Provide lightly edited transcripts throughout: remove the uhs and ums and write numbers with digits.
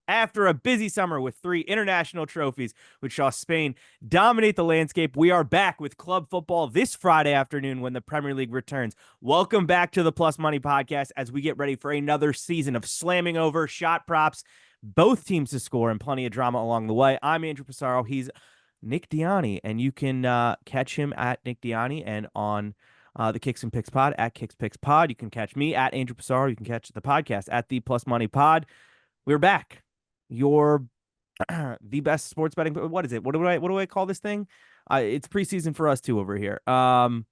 After a busy summer with 3 international trophies, which saw Spain dominate the landscape, we are back with club football this Friday afternoon when the Premier League returns. Welcome back to the Plus Money Podcast as we get ready for another season of slamming over shot props, both teams to score, and plenty of drama along the way. I'm Andrew Passaro. He's Nick Dianni, and you can catch him at Nick Dianni and on the Kicks and Picks Pod at Kicks Picks Pod. You can catch me at Andrew Passaro. You can catch the podcast at the Plus Money Pod. We're back. Your the best sports betting. What is it? What do I call this thing? It's preseason for us too over here. The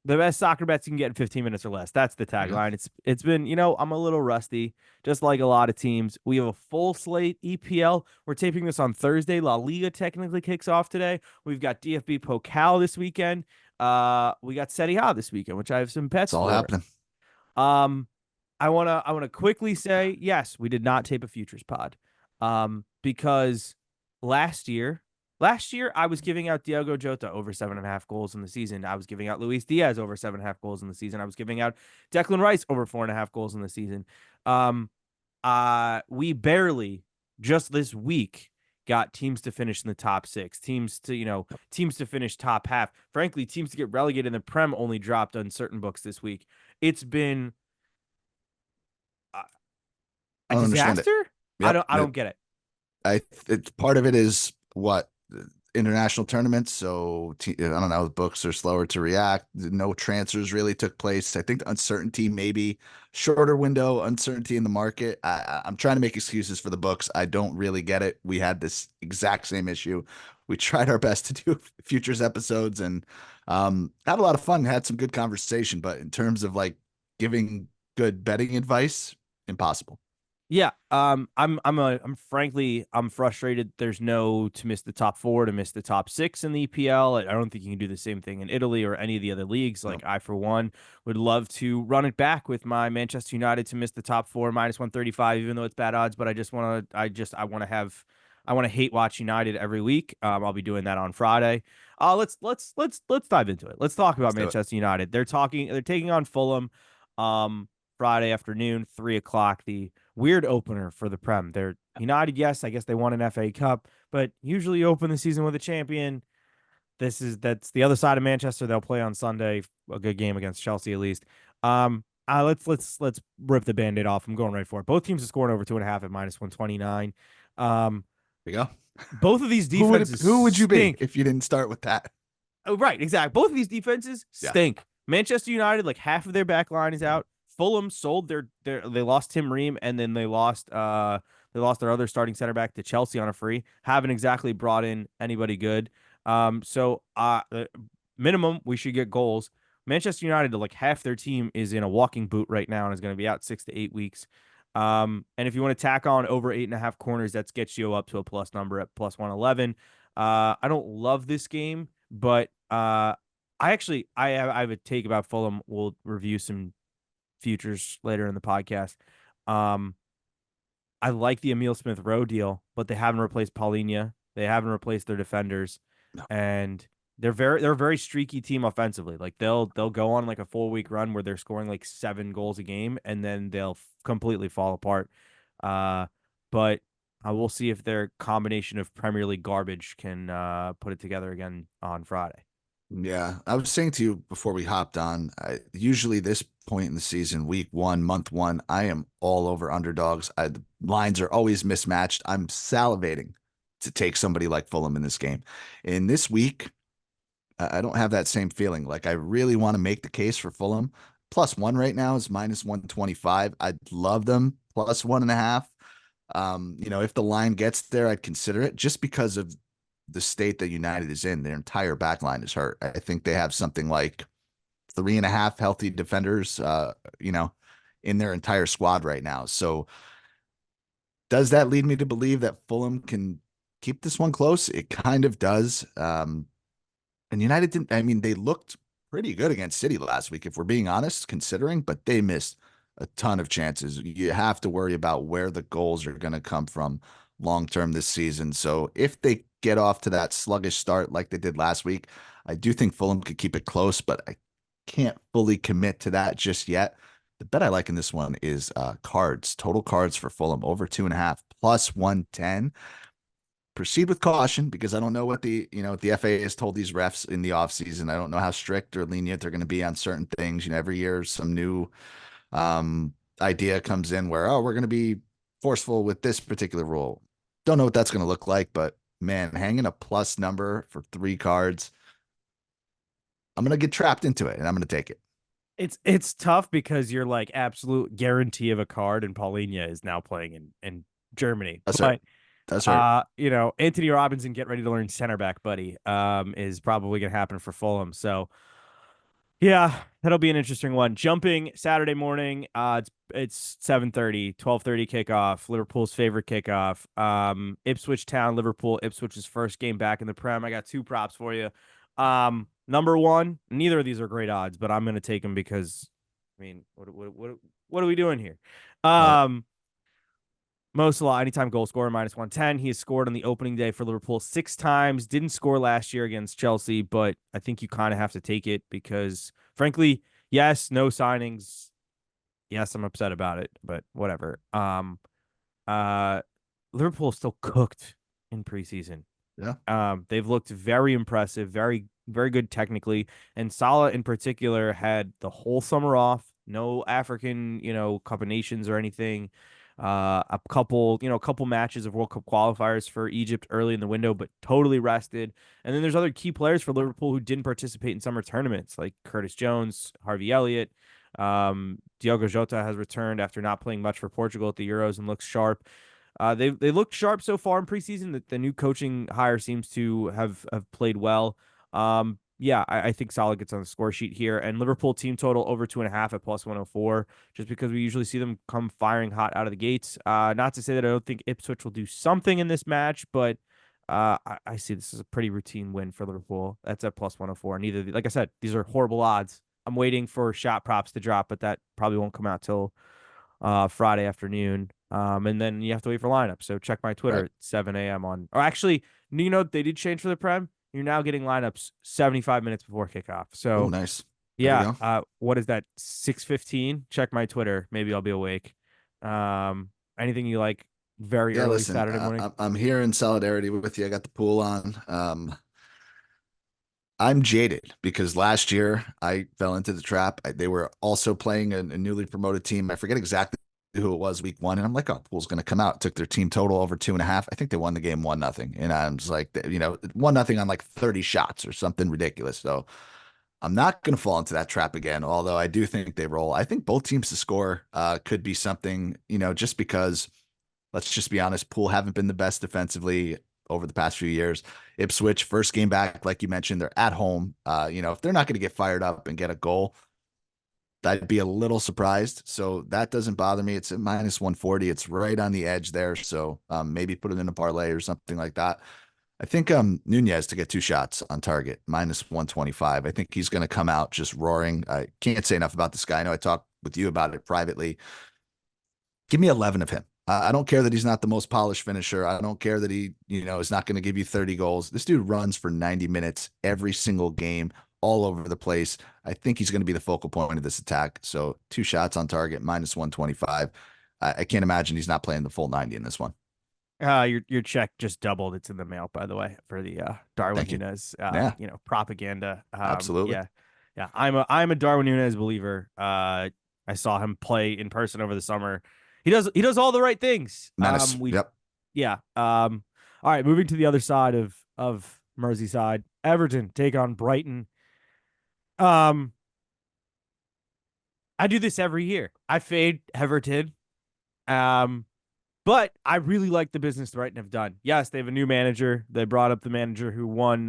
best soccer bets you can get in 15 minutes or less. That's the tagline. It's been, I'm a little rusty, just like a lot of teams. We have a full slate EPL. We're taping this on Thursday. La Liga technically kicks off today. We've got DFB Pokal this weekend. We got Serie A this weekend, which I have some bets It's all for. happening. I wanna quickly say yes, we did not tape a futures pod, because last year I was giving out Diogo Jota over 7.5 goals in the season. I was giving out Luis Diaz over 7.5 goals in the season. I was giving out Declan Rice over 4.5 goals in the season. We barely just this week got teams to finish in the top six, teams to finish top half. Frankly, teams to get relegated in the Prem only dropped on certain books this week. It's been I a don't understand it. disaster. I Yep. don't get it. It's part of it is what international tournaments. So I don't know, the books are slower to react. No transfers really took place. I think the uncertainty, maybe shorter window uncertainty in the market. I'm trying to make excuses for the books. I don't really get it. We had this exact same issue. We tried our best to do futures episodes and had a lot of fun. Had some good conversation, but in terms of like giving good betting advice, impossible. Yeah. I'm frankly frustrated. There's no to miss the top four, to miss the top six in the EPL. I don't think you can do the same thing in Italy or any of the other leagues. No. Like I, for one, would love to run it back with my Manchester United to miss the top four minus 135, even though it's bad odds. But I want to hate watch United every week. I'll be doing that on Friday. Let's dive into it. Let's talk about Let's do it. Manchester United. They're taking on Fulham, Friday afternoon, 3 o'clock. The weird opener for the Prem. They're United, yes, I guess they won an FA Cup, but usually open the season with a champion. That's the other side of Manchester. They'll play on Sunday, a good game against Chelsea at least. Let's rip the band-aid off. I'm going right for it. Both teams are scoring over 2.5 at minus 129. There you go. Both of these defenses Who would you be stink. if you didn't start with that? Oh, right, exactly. Both of these defenses Yeah. stink. Manchester United, like half of their back line is out. Fulham sold they lost Tim Ream, and then they lost their other starting center back to Chelsea on a free. Haven't exactly brought in anybody good. So minimum we should get goals. Manchester United, like half their team is in a walking boot right now and is going to be out 6 to 8 weeks. And if you want to tack on over 8.5 corners, that gets you up to a plus number at plus 111. I don't love this game, but I have a take about Fulham. We'll review some futures later in the podcast. I like the Emil Smith Rowe deal, but they haven't replaced Paulinho. They haven't replaced their defenders, No. and they're a very streaky team offensively. Like they'll go on like a 4 week run where they're scoring like 7 goals a game, and then they'll completely fall apart. But I will see if their combination of Premier League garbage can put it together again on Friday. Yeah, I was saying to you before we hopped on, usually this point in the season, week one, month one, I am all over underdogs. The lines are always mismatched. I'm salivating to take somebody like Fulham in this game. In this week, I don't have that same feeling. Like I really want to make the case for Fulham. Plus one right now is minus 125. I'd love them plus 1.5. If the line gets there, I'd consider it just because of the state that United is in. Their entire back line is hurt. I think they have something like 3.5 healthy defenders, in their entire squad right now. So does that lead me to believe that Fulham can keep this one close? It kind of does. And United didn't, they looked pretty good against City last week, if we're being honest, considering, but they missed a ton of chances. You have to worry about where the goals are going to come from long term this season. So if they get off to that sluggish start like they did last week, I do think Fulham could keep it close, but I can't fully commit to that just yet. The bet I like in this one is cards, total cards for Fulham over 2.5 plus 110. Proceed with caution because I don't know what the FAA has told these refs in the offseason. I don't know how strict or lenient they're going to be on certain things. Every year some new um, idea comes in where, oh, we're going to be forceful with this particular rule. Don't know what that's going to look like, but man, hanging a plus number for 3 cards, I'm going to get trapped into it and I'm going to take it. It's tough because you're like absolute guarantee of a card, and Paulinho is now playing in Germany. That's right. But That's right. Anthony Robinson, get ready to learn center back, buddy. Is probably gonna happen for Fulham. So yeah, that'll be an interesting one. Jumping Saturday morning, it's 7:30, 12:30 kickoff, Liverpool's favorite kickoff. Ipswich Town, Liverpool, Ipswich's first game back in the Prem. I got 2 props for you. Number one, neither of these are great odds, but I'm gonna take them because I mean, what are we doing here? Right. Um Mo Salah, anytime goal scorer, -110. He has scored on the opening day for Liverpool 6 times. Didn't score last year against Chelsea, but I think you kind of have to take it because, frankly, yes, no signings. Yes, I'm upset about it, but whatever. Uh, Liverpool still cooked in preseason. Yeah. They've looked very impressive, very, very good technically. And Salah in particular had the whole summer off, no African, Cup of Nations or anything. A couple matches of World Cup qualifiers for Egypt early in the window, but totally rested. And then there's other key players for Liverpool who didn't participate in summer tournaments, like Curtis Jones, Harvey Elliott. Diogo Jota has returned after not playing much for Portugal at the Euros and looks sharp. They looked sharp so far in preseason. That the new coaching hire seems to have played well. Yeah, I think Salah gets on the score sheet here, and Liverpool team total over 2.5 at plus 104. Just because we usually see them come firing hot out of the gates. Not to say that I don't think Ipswich will do something in this match, but I see this as a pretty routine win for Liverpool. That's at plus 104. Neither, like I said, these are horrible odds. I'm waiting for shot props to drop, but that probably won't come out till Friday afternoon. And then you have to wait for lineups. So check my Twitter Right. at 7 a.m. on. Or actually, they did change for the Prem. You're now getting lineups 75 minutes before kickoff. Oh, So nice. There we yeah, go. what is that? 6:15. Check my Twitter. Maybe I'll be awake. Um, anything you like very Yeah, early listen, Saturday morning? I'm here in solidarity with you. I got the pool on. I'm jaded because last year I fell into the trap. They were also playing a newly promoted team. I forget exactly who it was week one. And I'm like, oh, Pool's going to come out. Took their team total over 2.5. I think they won the game 1-0. And I'm just like, 1-0 on like 30 shots or something ridiculous. So I'm not going to fall into that trap again, although I do think they roll. I think both teams to score could be something, just because let's just be honest, Pool haven't been the best defensively over the past few years. Ipswich, first game back, like you mentioned, they're at home. If they're not going to get fired up and get a goal, I'd be a little surprised. So that doesn't bother me. It's at -140. It's right on the edge there. So maybe put it in a parlay or something like that. I think Nunez to get 2 shots on target, -125. I think he's going to come out just roaring. I can't say enough about this guy. I know I talked with you about it privately. Give me 11 of him. I don't care that he's not the most polished finisher. I don't care that he, is not going to give you 30 goals. This dude runs for 90 minutes every single game, all over the place. I think he's going to be the focal point of this attack. So 2 shots on target, -125. I can't imagine he's not playing the full 90 in this one. Your check just doubled. It's in the mail, by the way, for the Darwin Thank you. Nunez Yeah, propaganda. absolutely. Yeah, yeah. I'm a Darwin Nunez believer. I saw him play in person over the summer. He does all the right things. Menace. We Yep. Yeah. All right, moving to the other side of Merseyside, Everton take on Brighton. Um, I do this every year. I fade Everton. Um, But I really like the business Brighton have done. Yes, they have a new manager. They brought up the manager who won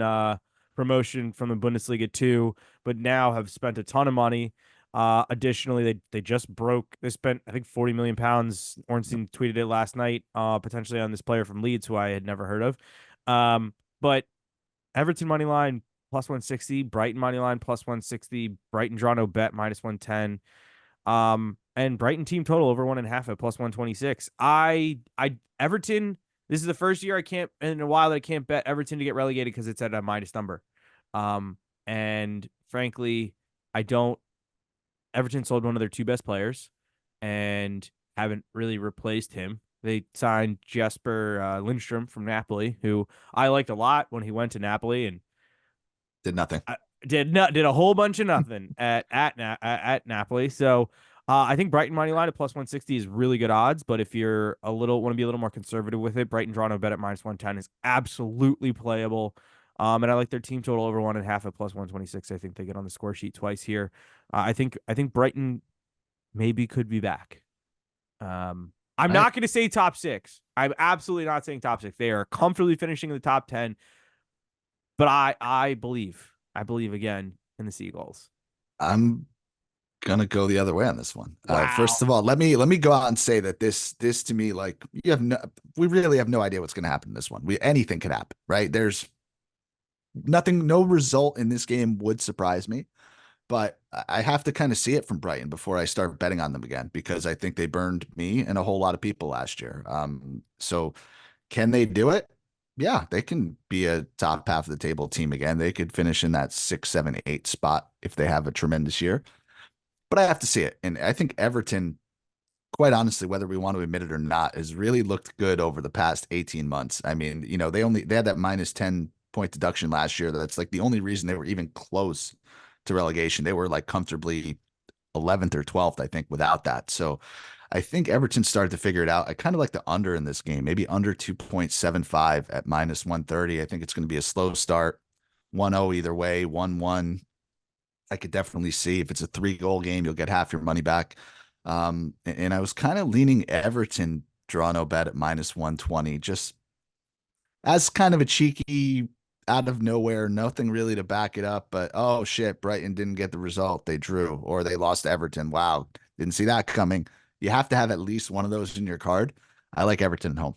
promotion from the Bundesliga 2, but now have spent a ton of money. Additionally, they just broke. They spent I think 40 million pounds. Yep. Ornstein tweeted it last night, potentially on this player from Leeds who I had never heard of. But Everton money line +160, Brighton money line +160, Brighton draw no bet -110. And Brighton team total over 1.5 at +126. I Everton. This is the first year I can't in a while that I can't bet Everton to get relegated because it's at a minus number. And frankly, I don't. Everton sold one of their two best players and haven't really replaced him. They signed Jesper Lindstrom from Napoli, who I liked a lot when he went to Napoli, and Did nothing. did a whole bunch of nothing at Napoli. So I think Brighton money line at plus 160 is really good odds. But if you're want to be a little more conservative with it, Brighton draw no bet at minus 110 is absolutely playable. And I like their team total over 1.5 at plus 126. I think they get on the score sheet twice here. I think Brighton maybe could be back. I'm not going to say top six. I'm absolutely not saying top six. They are comfortably finishing in the top 10. But I believe again in the Seagulls. I'm gonna go the other way on this one. Wow. First of all, let me go out and say that this to me, like, we really have no idea what's gonna happen in this one. Anything could happen, right? There's nothing, no result in this game would surprise me, but I have to kind of see it from Brighton before I start betting on them again, because I think they burned me and a whole lot of people last year. So can they do it? Yeah, they can be a top half of the table team again. They could finish in that 6, 7, 8 spot if they have a tremendous year. But I have to see it. And I think Everton, quite honestly, whether we want to admit it or not, has really looked good over the past 18 months. I mean, they had that minus 10 point deduction last year. That's like the only reason they were even close to relegation. They were like comfortably 11th or 12th, I think, without that. So I think Everton started to figure it out. I kind of like the under in this game, maybe under 2.75 at minus 130. I think it's going to be a slow start, 1-0 either way, 1-1. I could definitely see if it's a 3-goal game, you'll get half your money back. And I was kind of leaning Everton draw no bet at minus 120, just as kind of a cheeky out of nowhere, nothing really to back it up. But oh shit, Brighton didn't get the result. They drew or they lost to Everton. Wow, didn't see that coming. You have to have at least one of those in your card. I like Everton at home.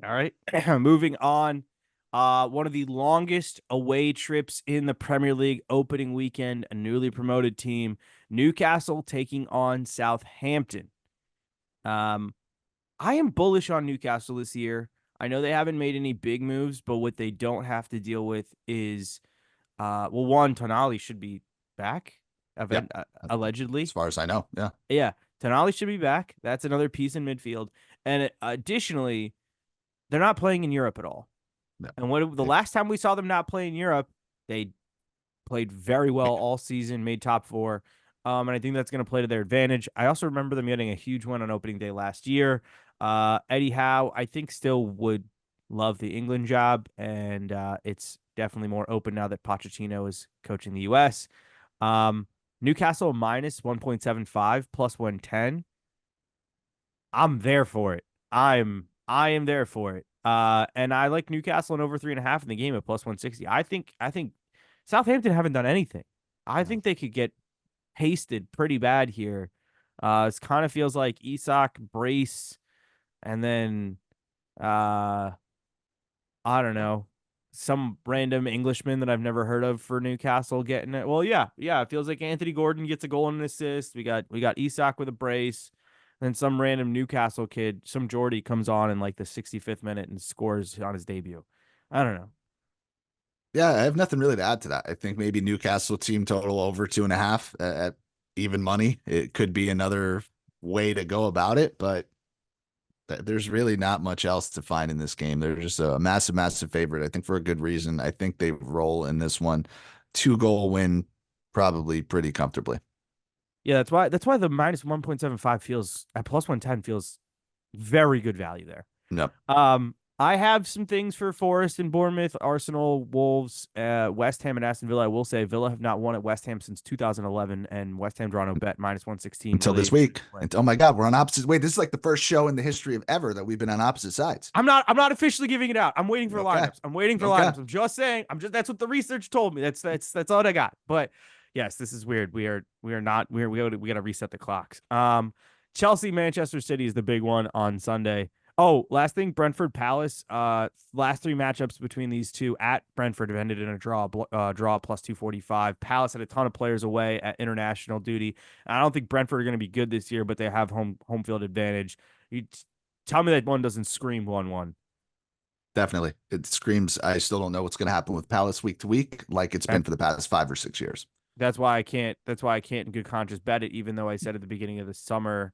All right. Moving on. One of the longest away trips in the Premier League opening weekend, a newly promoted team, Newcastle taking on Southampton. I am bullish on Newcastle this year. I know they haven't made any big moves, but what they don't have to deal with is, one, Tonali should be back, Yep. allegedly. As far as I know, yeah. Yeah, Tonali should be back. That's another piece in midfield. And additionally, they're not playing in Europe at all. No. And the last time we saw them not play in Europe, they played very well all season, made top four. And I think that's going to play to their advantage. I also remember them getting a huge win on opening day last year. Eddie Howe, I think, still would love the England job, and it's definitely more open now that Pochettino is coaching the U.S. Newcastle minus 1.75 plus 110. I'm there for it. I am there for it. And I like Newcastle in over 3.5 in the game at plus 160. I think Southampton haven't done anything. I think they could get pasted pretty bad here. It kind of feels like Isak, Brace, and then I don't know, some random Englishman that I've never heard of for Newcastle getting it. Well, yeah. It feels like Anthony Gordon gets a goal and an assist. We got Isak with a brace. Then some random Newcastle kid, some Geordie, comes on in like the 65th minute and scores on his debut. I don't know. Yeah, I have nothing really to add to that. I think maybe Newcastle team total over 2.5 at even money. It could be another way to go about it, but there's really not much else to find in this game. They're just a massive, massive favorite. I think for a good reason. I think they roll in this one. 2-goal win, probably pretty comfortably. Yeah, that's why the minus 1.75 feels at plus 110 feels very good value there. Yep. I have some things for Forest and Bournemouth, Arsenal, Wolves, West Ham, and Aston Villa. I will say Villa have not won at West Ham since 2011, and West Ham draw no bet minus 116 until this week. Oh my God, we're on opposite. Wait, this is like the first show in the history of ever that we've been on opposite sides. I'm not officially giving it out. I'm waiting for lineups. I'm waiting for lineups. I'm just saying. That's what the research told me. That's all I got. But yes, this is weird. We got to reset the clocks. Chelsea, Manchester City is the big one on Sunday. Oh, last thing, Brentford Palace. Last 3 matchups between these two at Brentford have ended in a draw plus 245. Palace had a ton of players away at international duty. I don't think Brentford are going to be good this year, but they have home field advantage. You tell me that one doesn't scream 1-1. Definitely, it screams. I still don't know what's going to happen with Palace week to week, like it's been for the past 5 or 6 years. That's why I can't. That's why I can't in good conscience bet it. Even though I said at the beginning of the summer,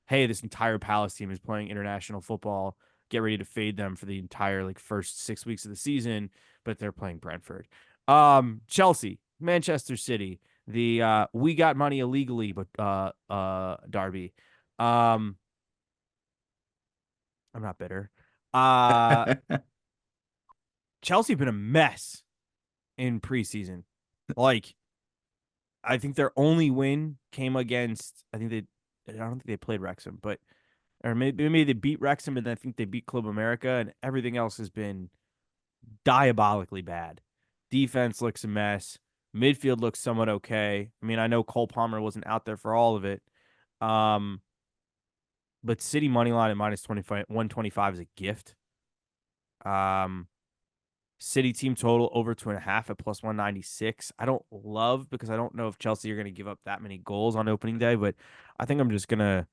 "Hey, this entire Palace team is playing international football. Get ready to fade them for the entire like first 6 weeks of the season." But they're playing Brentford, Chelsea, Manchester City. The we got money illegally, but derby. Um, I'm not bitter. Uh, Chelsea been a mess in preseason. Like I think their only win came against. I don't think they played Wrexham, but or maybe they beat Wrexham, and then I think they beat Club America, and everything else has been diabolically bad. Defense looks a mess. Midfield looks somewhat okay. I mean, I know Cole Palmer wasn't out there for all of it, um, but City money line at minus 25, 125 is a gift. Um, City team total over 2.5 at plus 196. I don't love because I don't know if Chelsea are going to give up that many goals on opening day, but I think I'm just going to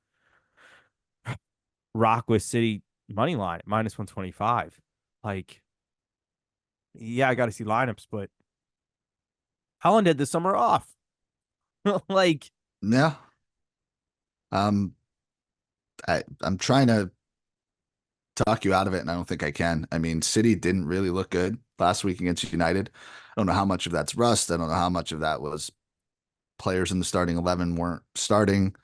rock with City money line at minus 125. Like, yeah, I got to see lineups, but Holland had the summer off. Like, Yeah. Um, I'm trying to talk you out of it, and I don't think I can. I mean, City didn't really look good last week against United. I don't know how much of that's rust. I don't know how much of that was players in the starting 11 weren't starting.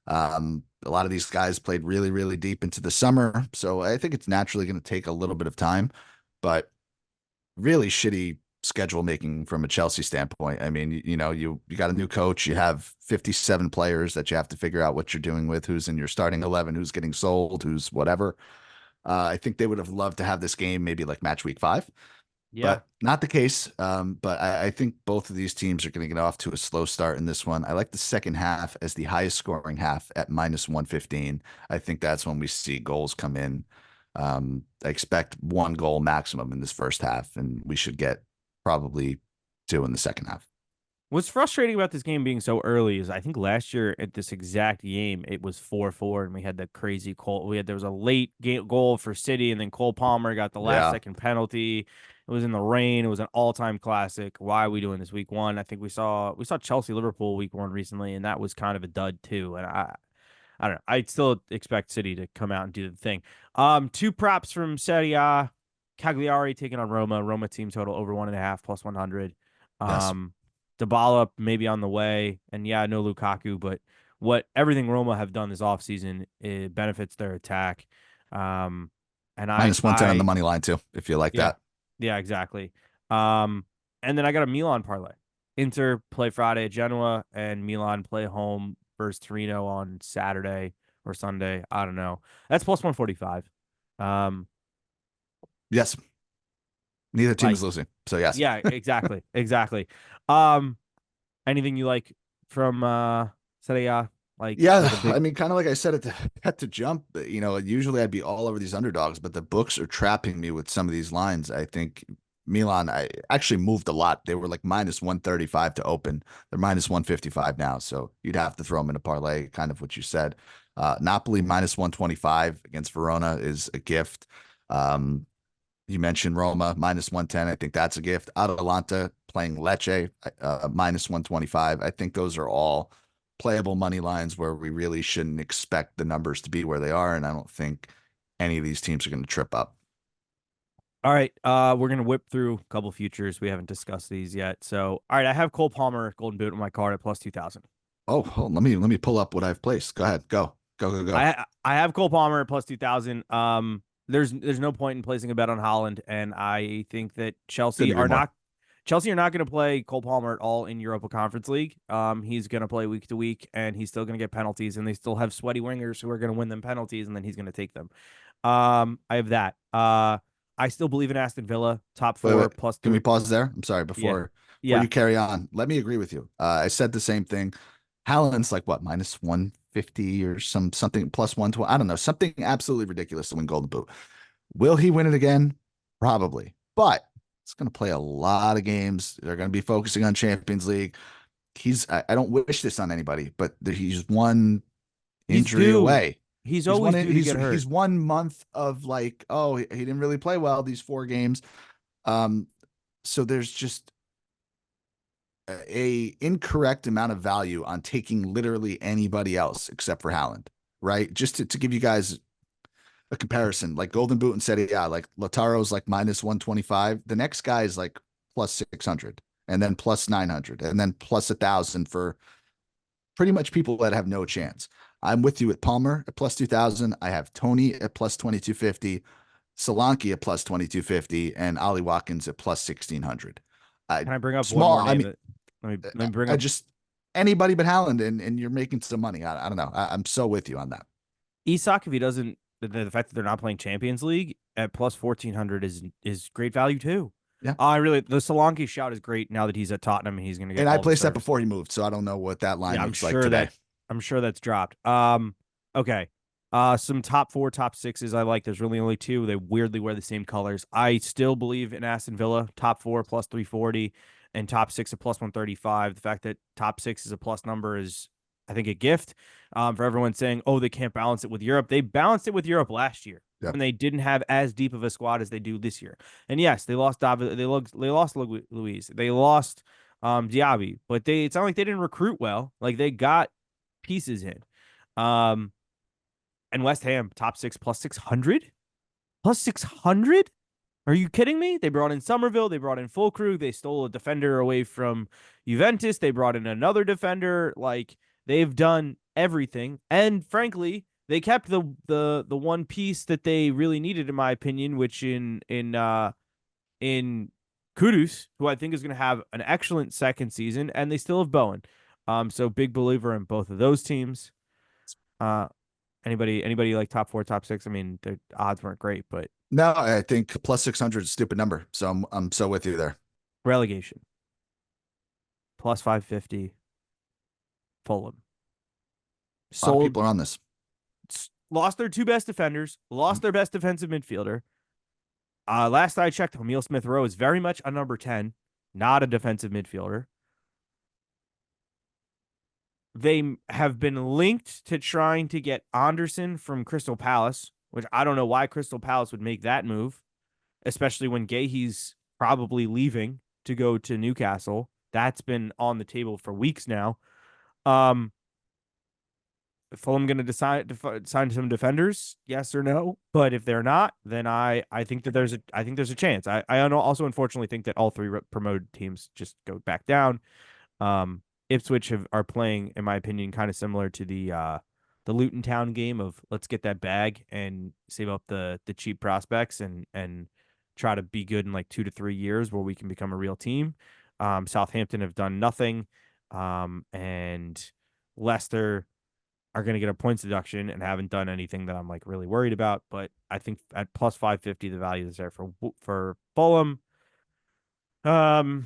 A lot of these guys played really, really deep into the summer. So I think it's naturally going to take a little bit of time, but really shitty schedule making from a Chelsea standpoint. I mean, you got a new coach, you have 57 players that you have to figure out what you're doing with, who's in your starting 11, who's getting sold, who's whatever. I think they would have loved to have this game maybe like match week 5, yeah. but not the case. But I think both of these teams are going to get off to a slow start in this one. I like the second half as the highest scoring half at minus 115. I think that's when we see goals come in. I expect one goal maximum in this first half, and we should get probably two in the second half. What's frustrating about this game being so early is I think last year at this exact game it was 4-4 and we had the crazy Cole. There was a late goal for City and then Cole Palmer got the last Yeah. second penalty. It was in the rain. It was an all time classic. Why are we doing this week one? I think we saw Chelsea Liverpool week one recently and that was kind of a dud too. And I don't know. I still expect City to come out and do the thing. Two props from Serie A. Cagliari taking on Roma. Roma team total over 1.5 plus 100. Yes. Um, Dybala maybe on the way, and yeah, no Lukaku, but what everything Roma have done this offseason, it benefits their attack. Um, and Minus 110 on the I money line too, if you like yeah, that. yeah, exactly. Um, and then I got a Milan parlay. Inter play Friday at Genoa, and Milan play home versus Torino on Saturday or Sunday. I don't know. That's plus 145. Um, Yes. Neither team like is losing. So yes. yeah, exactly, exactly. Um, anything you like from Serie A? Like Yeah, a I big mean, kind of like I said at the jump, usually I'd be all over these underdogs, but the books are trapping me with some of these lines. I think Milan, I actually moved a lot. They were like minus 135 to open. They're minus 155 now. So you'd have to throw them in a parlay, kind of what you said. Napoli minus 125 against Verona is a gift. Um, you mentioned Roma minus 110. I think that's a gift. Atalanta playing Lecce minus 125. I think those are all playable money lines where we really shouldn't expect the numbers to be where they are. And I don't think any of these teams are going to trip up. All right, we're gonna whip through a couple futures. We haven't discussed these yet. So, all right, I have Cole Palmer Golden Boot on my card at plus 2,000. Oh, hold on, let me pull up what I've placed. Go ahead. Go. I have Cole Palmer at plus 2,000. There's no point in placing a bet on Holland, and I think that Couldn't agree more. Chelsea are not going to play Cole Palmer at all in Europa Conference League. He's going to play week to week, and he's still going to get penalties, and they still have sweaty wingers who are going to win them penalties, and then he's going to take them. I have that. I still believe in Aston Villa, top Wait. four plus Can we three. pause there? I'm sorry. Yeah, Before yeah. you carry on, let me agree with you. I said the same thing. Haaland's like what, minus 150 or something plus 120. I don't know, something absolutely ridiculous to win Golden Boot. Will he win it again? Probably, but it's going to play a lot of games. They're going to be focusing on Champions League. I don't wish this on anybody, but he's one He's injury due. away. He's always due to get hurt. He's 1 month of like, oh, he didn't really play well these 4 games. Um, so there's just a incorrect amount of value on taking literally anybody else except for Haaland, right? Just to give you guys a comparison, like Golden Boot and Serie A, like Lautaro's like minus 125. The next guy is like plus 600 and then plus 900 and then plus 1,000 for pretty much people that have no chance. I'm with you at Palmer at plus 2,000. I have Tony at plus 2,250, Solanke at plus 2,250, and Ollie Watkins at plus 1,600. Can I bring up one Small. more I name? mean, Let me bring I up just anybody but Haaland, and you're making some money. I don't know. I'm so with you on that. Isak if he doesn't. The fact that they're not playing Champions League at plus 1,400 is great value too. Yeah. I really the Solanke shout is great now that he's at Tottenham and he's going to get And I all the placed that service. before he moved, so I don't know what that line Yeah, looks like today. I'm sure that's dropped. Okay. Some top four, top sixes I like. There's really only two. They weirdly wear the same colors. I still believe in Aston Villa, top four plus 340, and top six at plus 135. The fact that top six is a plus number is, I think, a gift. For everyone saying, oh, they can't balance it with Europe. They balanced it with Europe last year Yep. when they didn't have as deep of a squad as they do this year. And yes, they lost David. They lost Luis. They lost Diaby, but it's not like they didn't recruit well. Like they got pieces in. And West Ham top six plus 600, plus 600. Are you kidding me? They brought in Somerville. They brought in Fulkrug. They stole a defender away from Juventus. They brought in another defender. Like they've done everything, and frankly, they kept the one piece that they really needed, in my opinion, which in Kudus, who I think is going to have an excellent second season, and they still have Bowen. So big believer in both of those teams. Anybody like top four, top six? I mean, the odds weren't great, but No, I think plus 600 is a stupid number. So I'm so with you there. relegation plus 550. Fulham A lot of sold, people are on this. lost their two best defenders, lost their best defensive midfielder. Last I checked, Emile Smith Rowe is very much a number 10, not a defensive midfielder. They have been linked to trying to get Anderson from Crystal Palace, which I don't know why Crystal Palace would make that move, especially when Gahey's probably leaving to go to Newcastle. That's been on the table for weeks now. Fulham going to decide to sign some defenders, yes or no? But if they're not, then I think that there's a chance. I also unfortunately think that all three promoted teams just go back down. Ipswich are playing, in my opinion, kind of similar to the Luton Town game of let's get that bag and save up the cheap prospects and try to be good in like 2 to 3 years where we can become a real team. Southampton have done nothing, and Leicester are going to get a points deduction and haven't done anything that I'm like really worried about. But I think at plus 550, the value is there for Fulham. And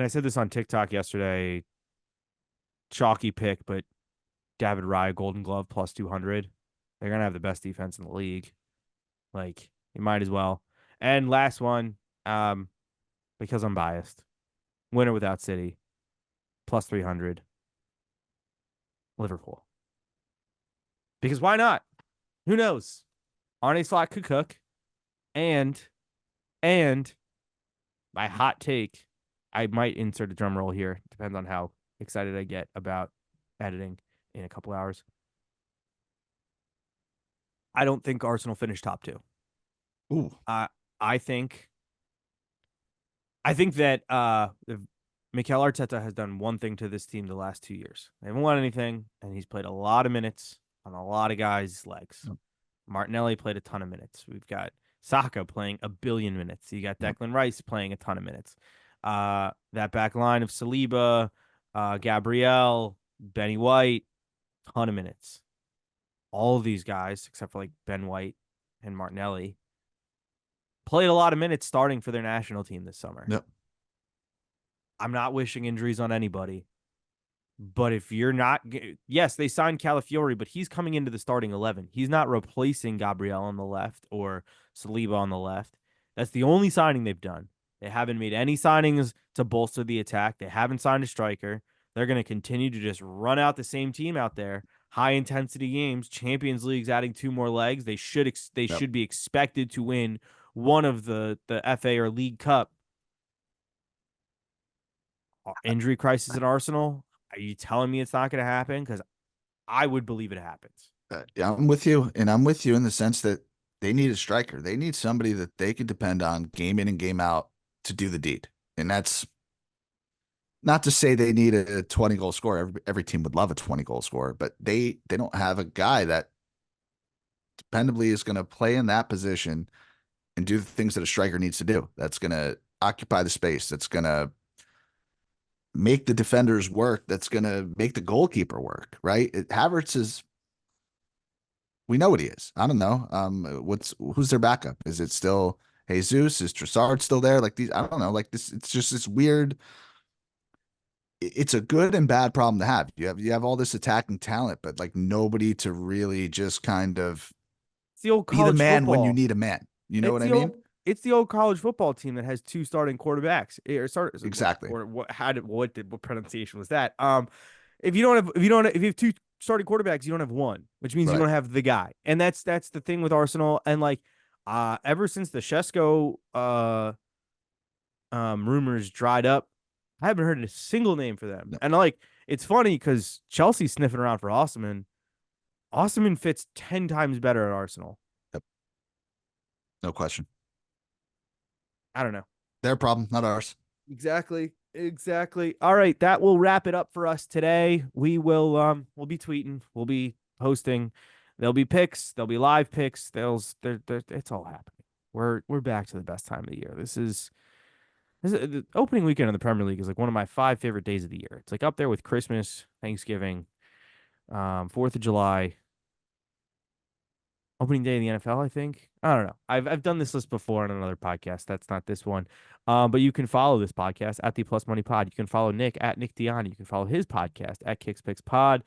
I said this on TikTok yesterday. Chalky pick, but David Raya, Golden Glove plus 200. They're gonna have the best defense in the league. Like you might as well. And last one, because I'm biased, winner without City, plus 300. Liverpool. Because why not? Who knows? Arne Slot could cook. And my hot take, I might insert a drum roll here. Depends on how excited I get about editing in a couple hours. I don't think Arsenal finished top two. Ooh. I think that Mikel Arteta has done one thing to this team the last 2 years. They haven't won anything, and he's played a lot of minutes on a lot of guys' legs. Yep. Martinelli played a ton of minutes. We've got Saka playing 1 billion minutes. You got Declan Rice playing a ton of minutes. That back line of Saliba, Gabriel, Benny White, ton of minutes. All of these guys, except for like Ben White and Martinelli, played a lot of minutes starting for their national team this summer. Yep. I'm not wishing injuries on anybody, but if you're not, yes, they signed Calafiori, but he's coming into the starting 11. He's not replacing Gabriel on the left or Saliba on the left. That's the only signing they've done. They haven't made any signings to bolster the attack. They haven't signed a striker. They're going to continue to just run out the same team out there. High intensity games. Champions League's adding 2 more legs. They should be expected to win one of the FA or League Cup. injury crisis at Arsenal. Are you telling me it's not going to happen? Because I would believe it happens. Yeah, I'm with you, and I'm with you in the sense that they need a striker. They need somebody that they can depend on game in and game out to do the deed. And that's not to say they need a 20 goal scorer. Every team would love a 20 goal scorer, but they don't have a guy that dependably is going to play in that position and do the things that a striker needs to do. That's going to occupy the space. That's going to make the defenders work. That's going to make the goalkeeper work, right? Havertz is, we know what he is. I don't know. Who's their backup? Is it still Jesus? Is Trossard still there? Like these, I don't know. Like this, it's just this weird. It's a good and bad problem to have. You have all this attacking talent, but like nobody to really just kind of It's the old be the college man when you football. need a man. You know It's what I the mean? old it's the old college football team that has two starting quarterbacks. Or start Exactly. or what pronunciation was that? If you have two starting quarterbacks, you don't have one, which means you Right. don't have the guy. And that's the thing with Arsenal. And like ever since the Shesko rumors dried up, I haven't heard a single name for them. No, And like it's funny because Chelsea's sniffing around for Osman. Osman fits 10 times better at Arsenal. yep, no question. I don't know. Their problem, not ours. Exactly. Exactly. All right, that will wrap it up for us today. We'll be tweeting, we'll be posting. There'll be picks, there'll be live picks. It's all happening. We're back to the best time of the year. This is the opening weekend of the Premier League is like one of my five favorite days of the year. It's like up there with Christmas, Thanksgiving, 4th of July, opening day in the NFL, I think. I don't know. I've done this list before on another podcast. That's not this one. But you can follow this podcast at the Plus Money Pod. You can follow Nick at Nick Dianni. You can follow his podcast at Kicks Picks Pod.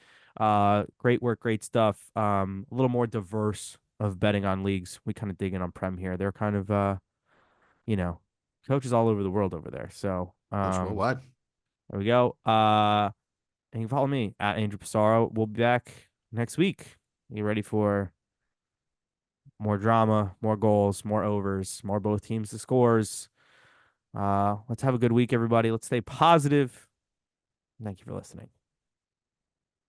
Great work, great stuff. A little more diverse of betting on leagues. We kind of dig in on Prem here. They're kind of you know, coaches all over the world over there. So Coach worldwide. there we go. And you can follow me at Andrew Passaro. We'll be back next week. You ready for more drama, more goals, more overs, more both teams to scores. Let's have a good week, everybody. Let's stay positive. Thank you for listening.